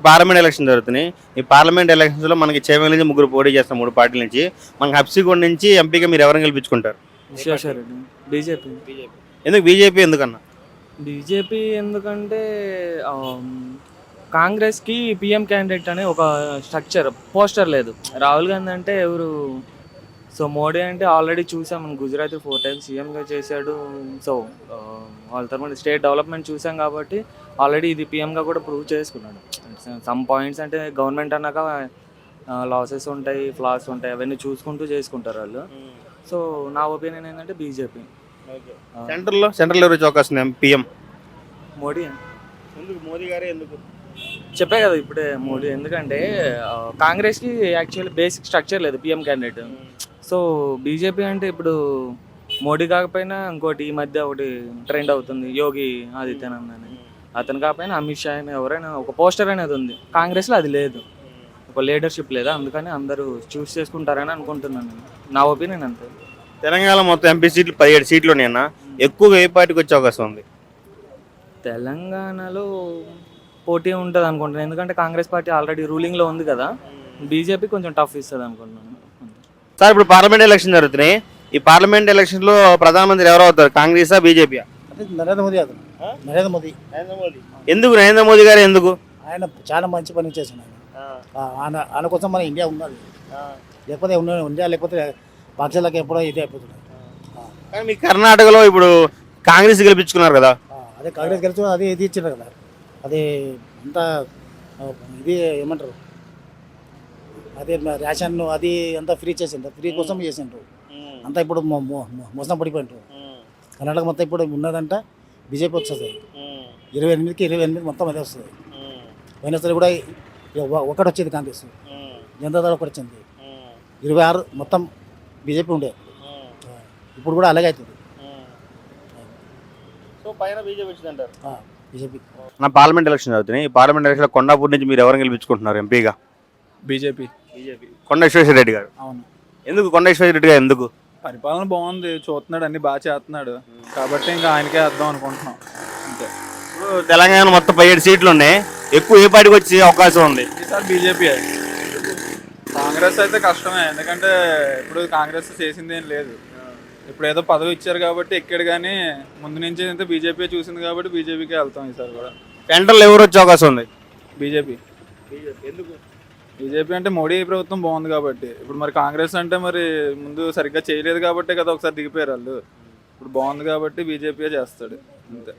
Parliament election జరుగుతున్నాయి. ఈ parliament ఎలక్షన్స్లో మనకి చేవెళ్ళ నుంచి ముగ్గురు పోటీ చేస్తాం 3 పార్టీల నుంచి. మనకి హబ్సిగూడ నుంచి ఎంపీగా మీరు ఎవరిని గెలిపించుకుంటారు? విశ్వేశ్వరరెడ్డి బీజేపీ. ఎందుకు బీజేపీ ఎందుకన్నా? బీజేపీ ఎందుకంటే కాంగ్రెస్కి పిఎం క్యాండిడేట్ అనే ఒక స్ట్రక్చర్ పోస్టర్ లేదు. రాహుల్ గాంధీ అంటే ఎవరు? సో మోడీ అంటే ఆల్రెడీ చూసాం, గుజరాత్ 4 times సీఎంగా చేశాడు. సో వాళ్ళ తరఫున స్టేట్ డెవలప్మెంట్ చూసాం కాబట్టి ఆల్రెడీ ఇది పిఎంగా కూడా ప్రూవ్ చేసుకున్నాడు. సమ్ పాయింట్స్ అంటే గవర్నమెంట్ అన్నాక లాసెస్ ఉంటాయి, ఫ్లాస్ ఉంటాయి, అవన్నీ చూసుకుంటూ చేసుకుంటారు వాళ్ళు. సో నా ఒపీనియన్ ఏంటంటే బీజేపీ. సెంట్రల్ ఎవరు అవకాశం పిఎం? మోడీ. ఎందుకు మోదీ గారే ఎందుకు? చెప్పే కదా ఇప్పుడే మోడీ. ఎందుకంటే కాంగ్రెస్కి యాక్చువల్లీ బేసిక్ స్ట్రక్చర్ లేదు పిఎం క్యాండిడేట్. సో బీజేపీ అంటే ఇప్పుడు మోడీ కాకపోయినా ఇంకోటి ఈ మధ్య ఒకటి ట్రెండ్ అవుతుంది, యోగి ఆదిత్యనాథ్ అని. అతను కాకపోయినా అమిత్ షా అని ఎవరైనా ఒక పోస్టర్ అనేది ఉంది. కాంగ్రెస్లో అది లేదు, ఒక లీడర్షిప్ లేదా. అందుకని అందరూ చూస్ చేసుకుంటారని అనుకుంటున్నాను నేను. నా ఒపీనియన్ అంతే. తెలంగాణ మొత్తం ఎంపీ సీట్లు 17 సీట్లు ఉన్నాయన్న. ఎక్కువగా ఏ పార్టీకి వచ్చే అవకాశం ఉంది? తెలంగాణలో పోటీ ఉంటుంది అనుకుంటున్నాను, ఎందుకంటే కాంగ్రెస్ పార్టీ ఆల్రెడీ రూలింగ్లో ఉంది కదా. బీజేపీ కొంచెం టఫ్ ఇస్తుంది అనుకుంటున్నాను. సార్ ఇప్పుడు పార్లమెంట్ ఎలక్షన్ జరుగుతున్నాయి. ఈ పార్లమెంట్ ఎలక్షన్లో ప్రధానమంత్రి ఎవరు అవుతారు, కాంగ్రెసా బీజేపీయా? నరేంద్ర మోదీ. నరేంద్ర మోదీ. ఎందుకు నరేంద్ర మోదీ గారు ఎందుకు? ఆయన చాలా మంచి పని చేసిన ఆయన కోసం మన ఇండియా ఉన్నది. లేకపోతే ఇండియా లేకపోతే పక్షాలకు ఎప్పుడో ఇదే అయిపోతుంది. కానీ మీ కర్ణాటకలో ఇప్పుడు కాంగ్రెస్ గెలిపించుకున్నారు కదా. అదే కాంగ్రెస్ గెలిచి అది ఇది ఇచ్చారు కదా. అది అంతా ఇది ఏమంటారు, అదే రేషన్ అది అంతా ఫ్రీ చేసిండ్రు, ఫ్రీ కోసం చేసిండ్రు అంతా. ఇప్పుడు మోసం పడిపోయిండ్రు. కర్ణాటక మొత్తం ఇప్పుడు ఉన్నదంట బీజేపీ వస్తుంది. 28కి 28 మొత్తం అదే వస్తుంది. పోయినసారి కూడా ఒకటి వచ్చేది కాంగ్రెస్, జనతాదళ ఒకటి వచ్చింది. 26 మొత్తం బీజేపీ ఉండే. ఇప్పుడు కూడా అలాగే అవుతుంది. బీజేపీ. నా పార్లమెంట్ ఎలక్షన్ అవుతున్నాయి. ఈ పార్లమెంట్ ఎలక్షన్ కొండాపూర్ నుంచి మీరు ఎవరిని గెలిపించుకుంటున్నారు ఎంపీగా? బీజేపీ. కొండ విశ్వేశ్వరరెడ్డి గారు. అవును. ఎందుకు కొండ విశ్వేశ్వరరెడ్డి గారు ఎందుకు? పరిపాలన బాగుంది, చూస్తున్నాడు, అన్ని బాగా చేస్తున్నాడు కాబట్టి ఇంకా ఆయనకే వేద్దాం అనుకుంటున్నాం అంతే. ఇప్పుడు తెలంగాణ మొత్తం 17 సీట్లు ఉన్నాయి. ఎక్కువ ఏ పార్టీకి వచ్చే అవకాశం ఉంది? ఈసారి బీజేపీ. కాంగ్రెస్ అయితే కష్టమే, ఎందుకంటే ఇప్పుడు కాంగ్రెస్ చేసింది ఏం లేదు. ఇప్పుడు ఏదో పదవి ఇచ్చారు కాబట్టి ఎక్కాడు, కానీ ముందు నుంచి అయితే బీజేపీ చూసింది కాబట్టి బీజేపీకే వెళ్తాం ఈసారి కూడా. సెంట్రల్ ఎవరు వచ్చే అవకాశం ఉంది? బీజేపీ. ఎందుకు? బీజేపీ అంటే మోడీ ప్రభుత్వం బాగుంది కాబట్టి. ఇప్పుడు మరి కాంగ్రెస్ అంటే మరి ముందు సరిగ్గా చేయలేదు కాబట్టే కదా ఒకసారి దిగిపోయారు వాళ్ళు. ఇప్పుడు బాగుంది కాబట్టి బీజేపీ చేస్తాడు అంతే.